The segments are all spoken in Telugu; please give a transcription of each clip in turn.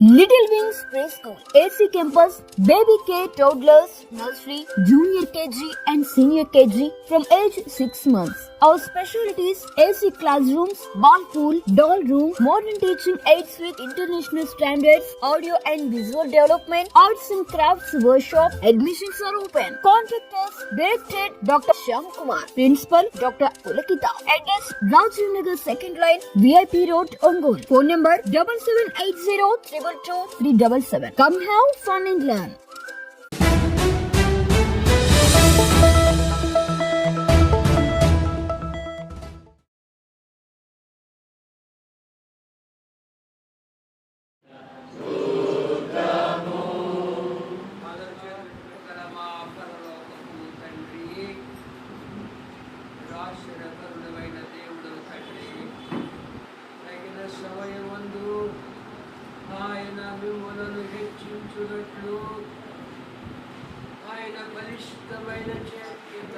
Little Wings Preschool, AC Campus, Baby K, Toddlers, Nursery, Junior KG and Senior KG from age 6 months. Our specialties: AC classrooms, ball pool, doll room, modern teaching aids with international standards, audio and visual development, arts and crafts workshop. Admissions are open. Contact us. Directed Dr. Shyam Kumar. Principal Dr. Pulakita. Address Rajiv Nagar 2nd line, VIP Road, Ongole. Phone number 7780 377. Come have fun and learn. ఆయన బలిష్టమైన చేత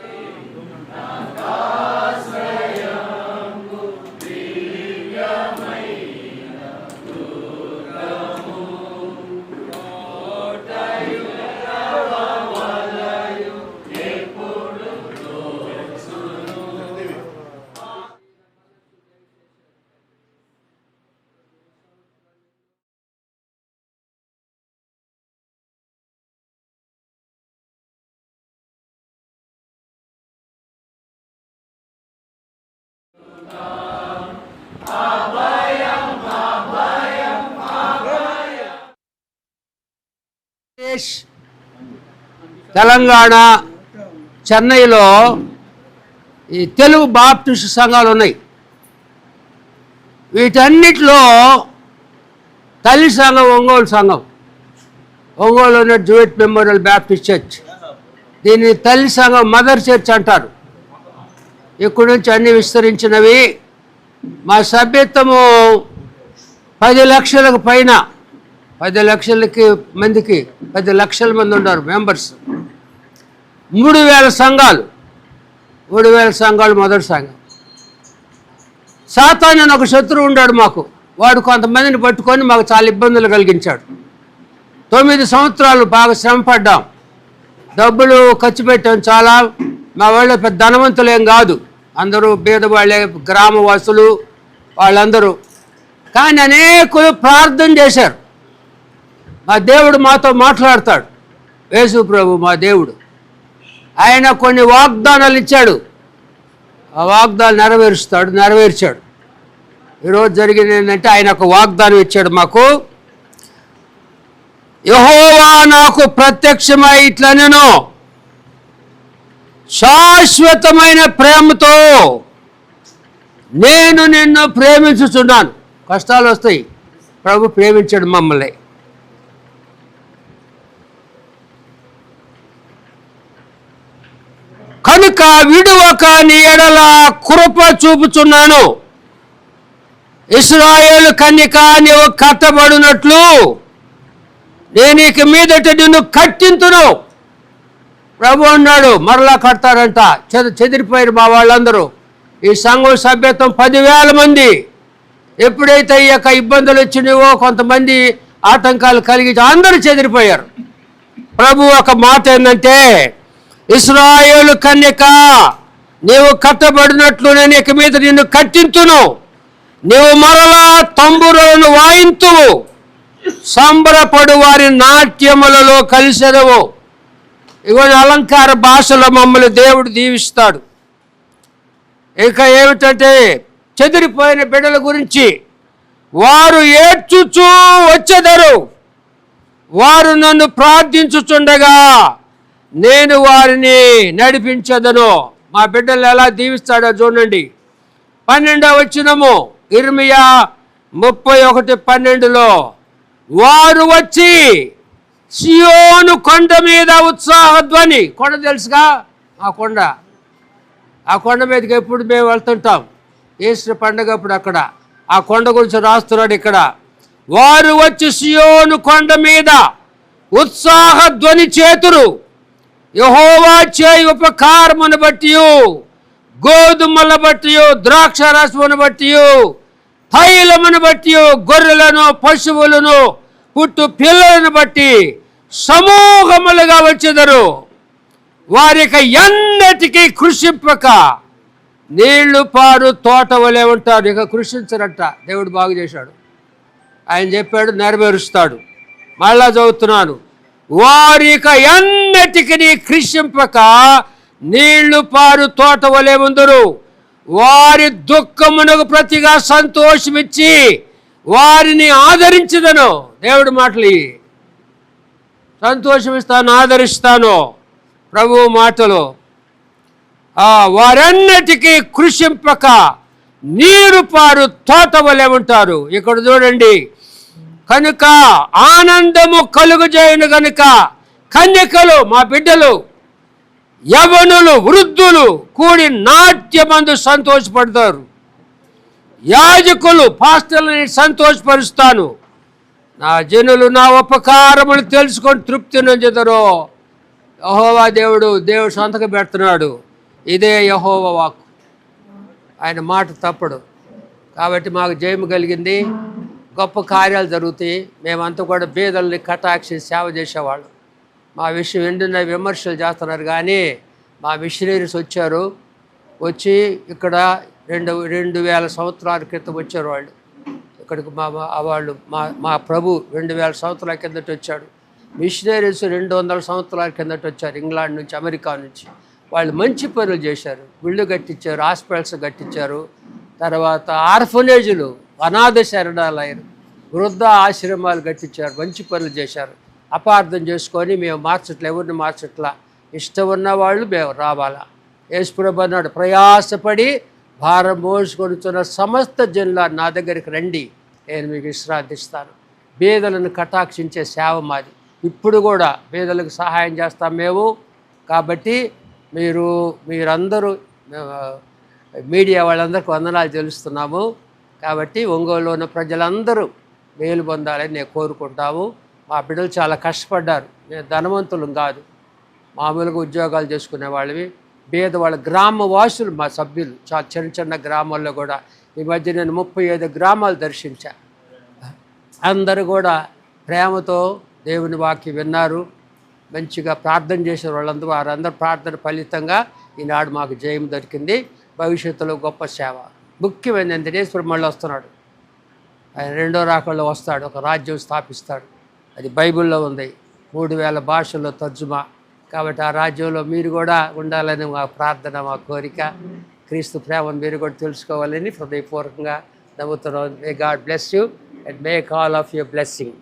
తెలంగాణ చెన్నైలో ఈ తెలుగు బాప్టిస్ట్ సంఘాలు ఉన్నాయి. వీటన్నిటిలో తల్లి సంఘం ఒంగోలు ఉన్న జూయిట్ మెమోరియల్ బాప్టిస్ట్ చర్చ్, దీన్ని తల్లి సంఘం మదర్ చర్చ్ అంటారు. ఇక్కడి నుంచి అన్ని విస్తరించినవి. మా సభ్యత్వము 10 లక్షలకు పైన, 10 లక్షల మంది ఉన్నారు మెంబర్స్. 3,000 సంఘాలు మొదటి సంఘం. సాతాను అని ఒక శత్రువు ఉన్నాడు మాకు. వాడు కొంతమందిని పట్టుకొని మాకు చాలా ఇబ్బందులు కలిగించాడు. 9 సంవత్సరాలు బాగా శ్రమపడ్డాం, డబ్బులు ఖర్చు పెట్టాం చాలా. మా వాళ్ళు పెద్ద ధనవంతులేం కాదు, అందరూ పేదవాళ్ళే, గ్రామవాసులు వాళ్ళందరూ. కానీ అనేకులు ప్రార్థన చేశారు. మా దేవుడు మాతో మాట్లాడతాడు. యేసు ప్రభు మా దేవుడు, ఆయన కొన్ని వాగ్దానాలు ఇచ్చాడు. ఆ వాగ్దానాలు నెరవేర్చాడు. ఈరోజు జరిగింది ఏంటంటే, ఆయన ఒక వాగ్దానం ఇచ్చాడు మాకు. యెహోవా నాకు ప్రత్యక్షమై ఇట్లనెను, శాశ్వతమైన ప్రేమతో నేను నిన్ను ప్రేమించుచున్నాను. కష్టాలు వస్తాయి, ప్రభు ప్రేమించాడు మమ్మల్ని. కనుక విడువక నీ ఎడల కృప చూపుచున్నాను. ఇశ్రాయేలు కన్యక నీవు కట్టబడినట్లు నేను ఇక మీదట నిన్ను కట్టింతును. ప్రభు అన్నాడు. మరలా కడతారంట. చెదిరిపోయారు మా వాళ్ళందరూ. ఈ సంఘం సభ్యత్వం 10,000 మంది. ఎప్పుడైతే ఈ యొక్క ఇబ్బందులు వచ్చినాయో, కొంతమంది ఆటంకాలు కలిగి అందరూ చెదిరిపోయారు. ప్రభు ఒక మాట ఏంటంటే, ఇశ్రాయేలు కన్యక నీవు కట్టబడినట్లు నేను ఇక మీద నిన్ను కట్టింతును. నీవు మరలా తంబురులను వాయింతువు, సంబరపడు వారి నాట్యములలో కలిసెదవు. ఇవన్నీ అలంకార భాషలో మమ్మల్ని దేవుడు దీవిస్తాడు. ఇక ఏమిటంటే, చెదిరిపోయిన బిడ్డల గురించి, వారు ఏడ్చుచూ వచ్చెదరు, వారు నన్ను ప్రార్థించుచుండగా నేను వారిని నడిపించదను. మా బిడ్డలు ఎలా దీవిస్తాడో చూడండి. 12వ వచనము, ఇర్మియా 31:12లో, వారు వచ్చి సియోను కొండ మీద ఉత్సాహధ్వని. కొండ తెలుసుగా, ఆ కొండ మీదకి ఎప్పుడు మేము వెళ్తుంటాం ఈస్టర్ పండుగ అప్పుడు. అక్కడ ఆ కొండ గురించి రాస్తున్నాడు ఇక్కడ. వారు వచ్చి సియోను కొండ మీద ఉత్సాహధ్వని చేతురు, యెహోవా చేయి ఉపకారమును బట్టి, గోధుమల బట్టి, ద్రాక్ష రసమును బట్టి, తైలమును బట్టి, గొర్రెలను పశువులను పుట్టు పిల్లలను బట్టి సమూహములుగా వచ్చెదరు. వారిక ఎన్నటికీ కృషింపక నీళ్లు పారు తోట వలె ఉంటారు. ఇక కృషించరట. దేవుడు బాగు చేశాడు. ఆయన చెప్పాడు, నెరవేరుస్తాడు. మళ్ళా చదువుతున్నాను, వారిక ఎన్నటికి కృషింపక నీళ్లు పారు తోట వలె ఉందరు. వారి దుఃఖమునకు ప్రతిగా సంతోషమిచ్చి వారిని ఆదరించదను. దేవుడి మాటలు, సంతోషమిస్తాను, ఆదరిస్తాను. ప్రభువు మాటలు, వారన్నిటికీ కృషింపక నీరు పారు తోట వలె ఉంటారు. ఇక్కడ చూడండి, కనుక ఆనందము కలుగజేయును గనుక కన్యకలు, మా బిడ్డలు, యవనులు, వృద్ధులు కూడి నాట్యమందు సంతోషపడతారు. యాజకులు, పాస్టర్లని సంతోషపరుస్తాను. నా జనులు నా ఉపకారములు తెలుసుకొని తృప్తి నొందుతారు. యెహోవా దేవుడు సంతకం పెడుతున్నాడు. ఇదే యెహోవా వాక్కు. ఆయన మాట తప్పడు. కాబట్టి మాకు జయము కలిగింది. గొప్ప కార్యాలు జరుగుతాయి. మేమంతా కూడా బీదల్ని కటాక్షి సేవ చేసేవాళ్ళు. మా విషయం ఎండిన విమర్శలు చేస్తున్నారు, కానీ మా మిషనరీస్ వచ్చారు. వచ్చి ఇక్కడ 2000 సంవత్సరాల క్రితం వచ్చారు వాళ్ళు ఇక్కడికి. వాళ్ళు మా ప్రభు 2000 సంవత్సరాల కిందట వచ్చాడు. మిషనరీస్ 200 సంవత్సరాల కిందట వచ్చారు, ఇంగ్లాండ్ నుంచి, అమెరికా నుంచి. వాళ్ళు మంచి పనులు చేశారు. గుళ్ళు కట్టించారు, హాస్పిటల్స్ కట్టించారు. తర్వాత ఆర్ఫనేజులు, అనాథ శరణాలయాలు, వృద్ధ ఆశ్రమాలు కట్టించారు. మంచి పనులు చేశారు. అపార్థం చేసుకొని మేము మార్చట్లా, ఎవరిని మార్చట్లా. ఇష్టం ఉన్న వాళ్ళు మేము రావాలా. యేసుప్రభు అన్నాడు, ప్రయాసపడి భారం మోసుకొనుచున్న సమస్త జనుల నా దగ్గరికి రండి, నేను మీకు విశ్రాంతి ఇస్తాను. బీదలను కటాక్షించే సేవ మాది. ఇప్పుడు కూడా బీదలకు సహాయం చేస్తాం మేము. కాబట్టి మీరందరూ మీడియా వాళ్ళందరికీ వందనాలు తెలుస్తున్నాము. కాబట్టి ఒంగోలులో ఉన్న ప్రజలందరూ మేలు పొందాలని నేను కోరుకుంటాము. మా బిడ్డలు చాలా కష్టపడ్డారు. మేము ధనవంతులం కాదు, మామూలుగా ఉద్యోగాలు చేసుకునే వాళ్ళవి. బీద వాళ్ళ గ్రామవాసులు మా సభ్యులు, చాలా చిన్న గ్రామాల్లో కూడా. ఈ మధ్య నేను 35 గ్రామాలు దర్శించా. అందరూ కూడా ప్రేమతో దేవుని వాక్యం విన్నారు. మంచిగా ప్రార్థన చేసిన వాళ్ళందరూ, వారందరూ ప్రార్థన ఫలితంగా ఈనాడు మాకు జయం దొరికింది. భవిష్యత్తులో గొప్ప సేవ. ముఖ్యమైనది ఏంటంటే యేసు మళ్ళీ వస్తున్నాడు. ఆయన 2వ రాకడలో వస్తాడు, ఒక రాజ్యం స్థాపిస్తాడు. అది బైబిల్లో ఉంది, 3000 భాషల్లో తర్జుమా. కాబట్టి ఆ రాజ్యంలో మీరు కూడా ఉండాలని మా ప్రార్థన, మా కోరిక. క్రీస్తు ప్రేమను మీరు కూడా తెలుసుకోవాలని హృదయపూర్వకంగా నమ్ముతున్నాం. May God bless you and make all of your blessing.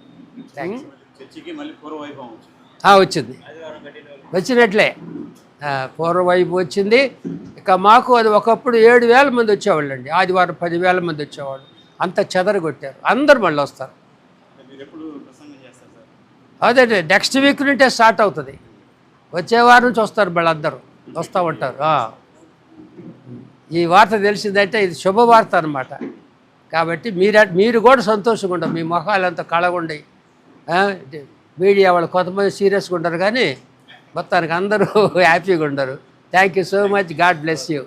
Thank you. వచ్చింది, వచ్చినట్లే పూర్వవైపు వచ్చింది. ఇక మాకు అది ఒకప్పుడు 7,000 మంది వచ్చేవాళ్ళు అండి. ఆదివారం 10,000 మంది వచ్చేవాళ్ళు. అంత చెదరగొట్టారు. అందరు మళ్ళీ వస్తారు. అదే నెక్స్ట్ వీక్ నుంటే స్టార్ట్ అవుతుంది. వచ్చే వారం నుంచి వస్తారు, మళ్ళీ అందరూ వస్తూ ఉంటారు. ఈ వార్త తెలిసిందంటే ఇది శుభవార్త అన్నమాట. కాబట్టి మీరు కూడా సంతోషంగా ఉండవు. మీ మొహాలంతా కళగుండయి. మీడియా వాళ్ళు కొంతమంది సీరియస్గా ఉంటారు, కానీ మొత్తానికి అందరూ హ్యాపీగా ఉండరు. Thank you so much. God bless you.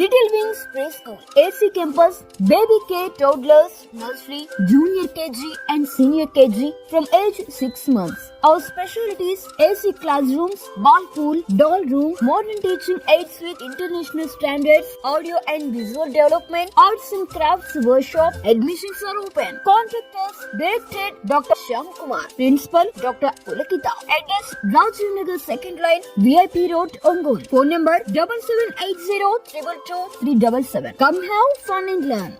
Little Wings Preschool, AC Campus, Baby K, Toddlers, Nursery, Junior KG and Senior KG from age 6 months. Our specialties: AC classrooms, ball pool, doll room, modern teaching aids with international standards, audio and visual development, arts and crafts workshop. Admissions are open. Contact us. Directed Dr. Shyam Kumar. Principal Dr. Pulakita. Address: Rajiv Nagar 2nd line, VIP Road, Ongole. Phone number 7780 222 377. Come have fun and learn.